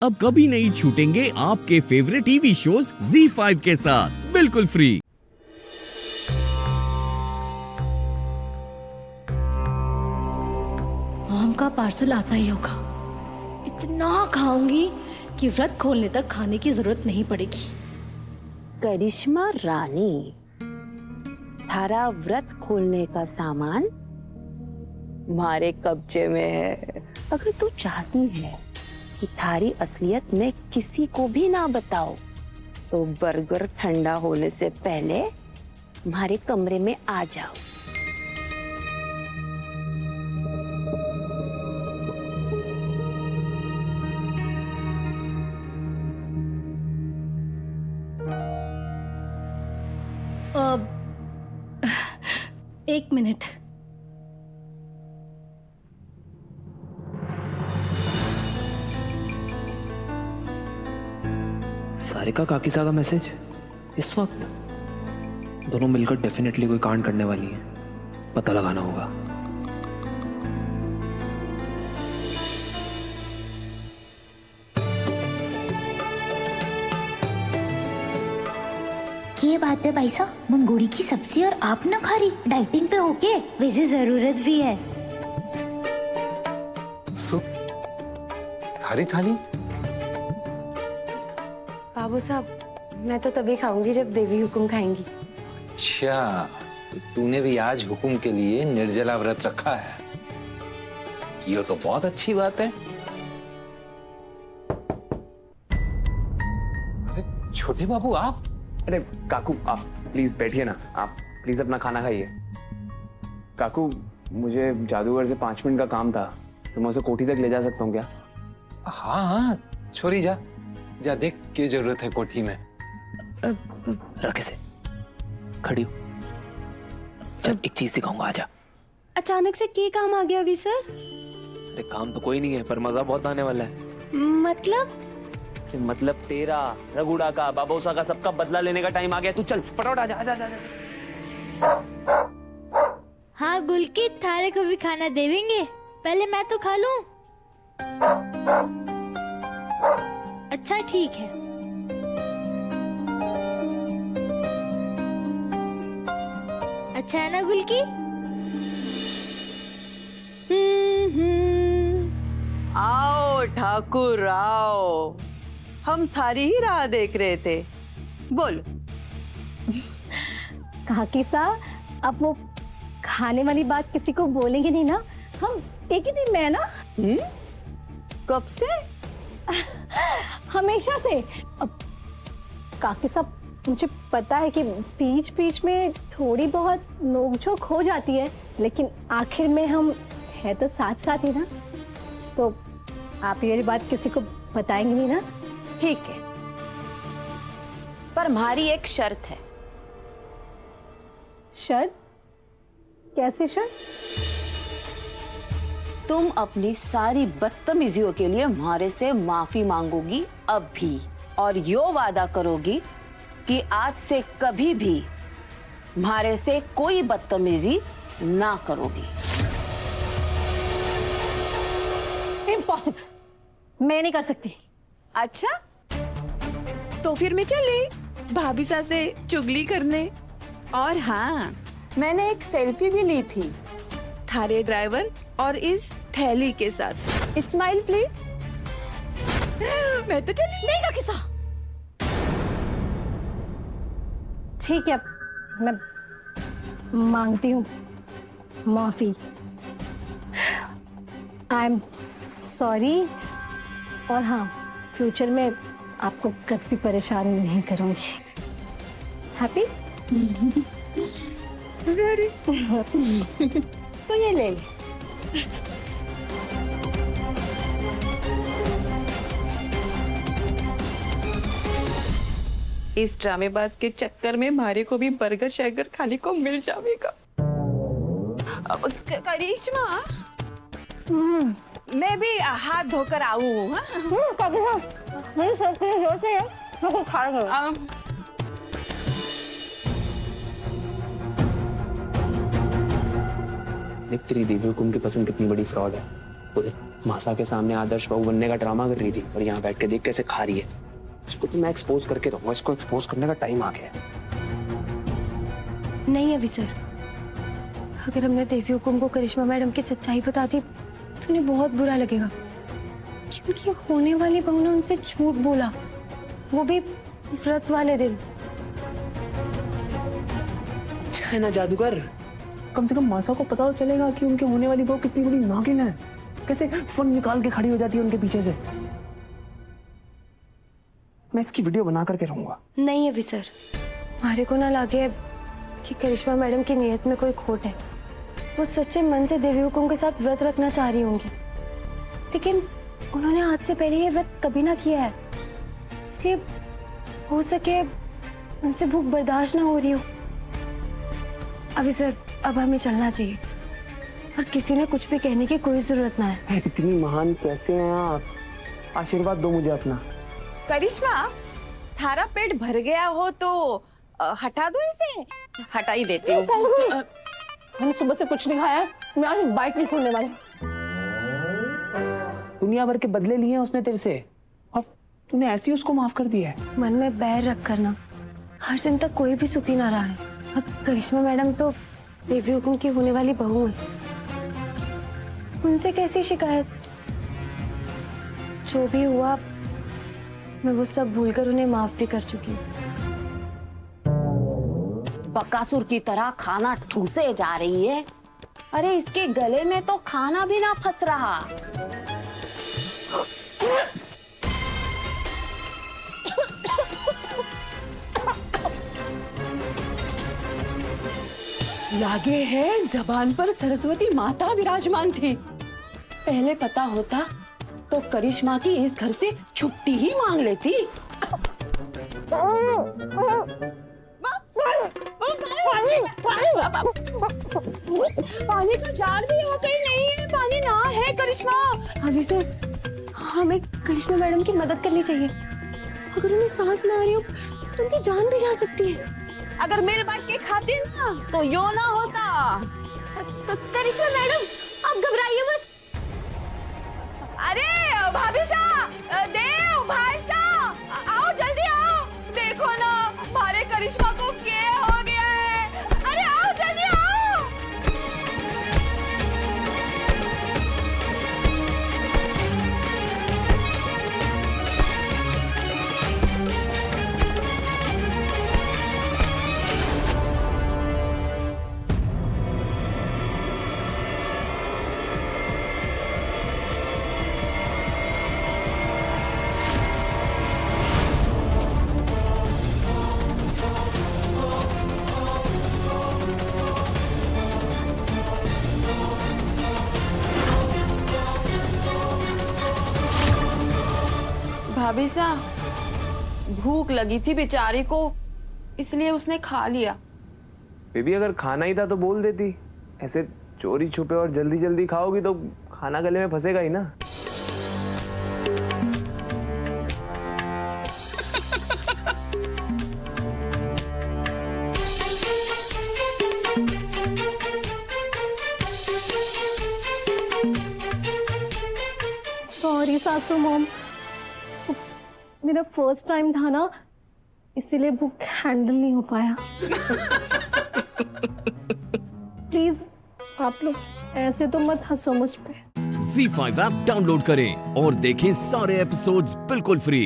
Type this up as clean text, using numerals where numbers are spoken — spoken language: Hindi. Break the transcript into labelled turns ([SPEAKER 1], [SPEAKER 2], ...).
[SPEAKER 1] अब कभी नहीं छूटेंगे आपके फेवरेट टीवी शोज ZEE5 के साथ बिल्कुल फ्री।
[SPEAKER 2] मॉम का पार्सल आता ही होगा। इतना खाऊंगी कि व्रत खोलने तक खाने की जरूरत नहीं पड़ेगी।
[SPEAKER 3] करिश्मा रानी, थारा व्रत खोलने का सामान हमारे कब्जे में है। अगर तू चाहती है कि थारी असलियत में किसी को भी ना बताओ तो बर्गर ठंडा होने से पहले हमारे कमरे में आ जाओ।
[SPEAKER 2] एक मिनट।
[SPEAKER 4] सारिका काकीसा का मैसेज इस वक्त? दोनों मिलकर डेफिनेटली कोई कांड करने वाली हैं। पता लगाना होगा।
[SPEAKER 5] ये बात है भाई साहब, मंगोड़ी की सब्जी और आप ना खा रही, डाइटिंग पे होके? वैसे जरूरत भी है।
[SPEAKER 6] थारी थाली?
[SPEAKER 7] बाबू साहब, मैं तो तभी खाऊंगी जब देवी हुकुम खाएंगी।
[SPEAKER 6] अच्छा, तो तूने भी आज हुकुम के लिए निर्जला व्रत रखा है। ये तो बहुत अच्छी बात है। अरे छोटे बाबू आप?
[SPEAKER 4] अरे काकू, आप प्लीज बैठिए ना। आप प्लीज अपना खाना खाइए। काकू, मुझे जादूगर से 5 मिनट का काम था, तो मैं उसे कोठी तक ले जा सकता हूँ क्या?
[SPEAKER 6] हाँ हाँ, छोरी जा जा, देख क्या जरूरत है कोठी में।
[SPEAKER 4] रखे से खड़ी हो। चल एक चीज सिखाऊंगा, आजा।
[SPEAKER 7] अचानक से क्या काम आ गया अभी सर?
[SPEAKER 4] अरे काम तो कोई नहीं है, पर मजा बहुत आने वाला है। मतलब तेरा, रघुड़ा का, बाबोसा का, सबका बदला लेने का टाइम आ गया। तू चल फटाफट आजा आजा आजा।
[SPEAKER 5] हाँ गुलकी, थारे को भी खाना देवेंगे, पहले मैं तो खा लूं। अच्छा ठीक है। अच्छा है ना गुलकी?
[SPEAKER 3] आओ ठाकुर आओ, हम थारी ही राह देख रहे थे। बोल।
[SPEAKER 2] काकी साहब, आप वो खाने वाली बात किसी को बोलेंगे नहीं ना? हम एक ही टीम में है ना?
[SPEAKER 3] कब से?
[SPEAKER 2] हमेशा से। अब काकी साहब, मुझे पता है कि बीच बीच में थोड़ी बहुत नोकझोंक हो जाती है, लेकिन आखिर में हम है तो साथ साथ ही ना। तो आप ये बात किसी को बताएंगे नहीं ना?
[SPEAKER 3] ठीक है, पर हमारी एक शर्त है।
[SPEAKER 2] शर्त? कैसी शर्त?
[SPEAKER 3] तुम अपनी सारी बदतमीजियों के लिए हमारे से माफी मांगोगी अब भी, और यो वादा करोगी कि आज से कभी भी हमारे से कोई बदतमीजी ना करोगी।
[SPEAKER 2] इम्पॉसिबल, मैं नहीं कर सकती।
[SPEAKER 3] अच्छा, तो फिर मैं चली भाभी सा से चुगली करने। और हाँ, मैंने एक सेल्फी भी ली थी थारे ड्राइवर और इस थैली के साथ। Smile please. मैं तो चली।
[SPEAKER 2] नहीं काकी साहब, ठीक है, मैं मांगती हूँ माफी। I am sorry. और हाँ, फ्यूचर में आपको कभी परेशान नहीं करूंगी। हैप्पी?
[SPEAKER 3] तो ये ले। इस ड्रामेबाज के चक्कर में मारे को भी बर्गर शैगर खाने को मिल जाएगा। अब करिश्मा, मैं भी हाथ धोकर आऊँ।
[SPEAKER 2] मेरी सबसे जोर से है, मैं कुछ खा रही हूँ।
[SPEAKER 4] देख तेरी देवी हुकुम की पसंद कितनी बड़ी फ्रॉड है। वो देख मासा के सामने आदर्श बहू बनने का ड्रामा कर रही थी और यहाँ बैठ के देख कैसे खा रही है। इसको तो मैं एक्सपोज करके रहूंगा, इसको एक्सपोज करने का टाइम आ गया है।
[SPEAKER 7] नहीं अभी सर, अगर हमने देवी हुकुम को करिश्मा मैडम की सच्चाई बता दी तो उन्हें बहुत बुरा लगेगा, क्योंकि होने वाली बहू ने उनसे झूठ बोला, वो भी व्रत वाले दिन।
[SPEAKER 4] अच्छा है ना जादूगर, कम से कम मासा को पता तो चलेगा कि उनके होने वाली बहू कितनी बड़ी नागिन है। कैसे फोन निकाल के खड़ी हो जाती है उनके पीछे से। मैं इसकी वीडियो बना करके रहूंगा।
[SPEAKER 7] नहीं अभी सर, हमारे को ना लगे कि करिश्मा मैडम की नीयत में कोई खोट है। वो सच्चे मन से देवी हुकुम के साथ व्रत रखना चाह रही होंगी, लेकिन उन्होंने आज से पहले ये व्रत कभी ना किया है, इसलिए हो सके उनसे भूख बर्दाश्त ना हो रही हो। अभी सर, अब हमें चलना चाहिए और किसी ने कुछ भी कहने की कोई जरूरत ना है।
[SPEAKER 4] इतनी महान कैसे हैं आप? आशीर्वाद दो मुझे अपना।
[SPEAKER 3] करिश्मा, थारा पेट भर गया हो तो हटा दो इसे। हटा ही देती हूँ।
[SPEAKER 2] मैंने सुबह से कुछ नहीं खाया है, मैं आज बाइक नहीं खोलने वाली।
[SPEAKER 4] दुनिया भर के बदले लिए हैं उसने तेरे से, अब तूने ऐसे ही उसको माफ कर दिया है।
[SPEAKER 7] मन में बैर रख करना, हर दिन तक कोई भी सुखी ना रहा है। अब करिश्मा मैडम तो देवी हुकुम की होने वाली बहू है, उनसे कैसी शिकायत। जो भी हुआ मैं वो सब भूलकर उन्हें माफ भी कर चुकी हूँ।
[SPEAKER 3] बकासुर की तरह खाना ठूसे जा रही है। अरे इसके गले में तो खाना भी ना फंस रहा। लागे है जबान पर सरस्वती माता विराजमान थी। पहले पता होता तो करिश्मा की इस घर से छुट्टी ही मांग लेती। पानी का जार भी हो कहीं नहीं है, पानी ना है करिश्मा।
[SPEAKER 7] अभी सर, हमें करिश्मा मैडम की मदद करनी चाहिए। अगर उन्हें सांस ना आ रही हो तो उनकी जान भी जा सकती है।
[SPEAKER 3] अगर मिल बांट के खाते ना तो यो ना होता।
[SPEAKER 7] करिश्मा मैडम, आप घबराइए मत।
[SPEAKER 3] अरे भाभी सा, देव भाई सा, आओ जल्दी आओ। देखो ना हमारे करिश्मा को क्या हो गया है। अरे आओ जल्दी आओ। भाभी सा, भूख लगी थी बेचारी को, इसलिए उसने खा लिया।
[SPEAKER 4] बेबी अगर खाना ही था तो बोल देती। ऐसे चोरी छुपे और जल्दी जल्दी खाओगी तो खाना गले में फंसेगा ही ना।
[SPEAKER 2] सॉरी सासू मॉम, मेरा फर्स्ट टाइम था ना, इसीलिए भूख हैंडल नहीं हो पाया। प्लीज आप लोग ऐसे तो मत हंसो मुझ पे।
[SPEAKER 1] Z5 ऐप डाउनलोड करें और देखें सारे एपिसोड्स बिल्कुल फ्री।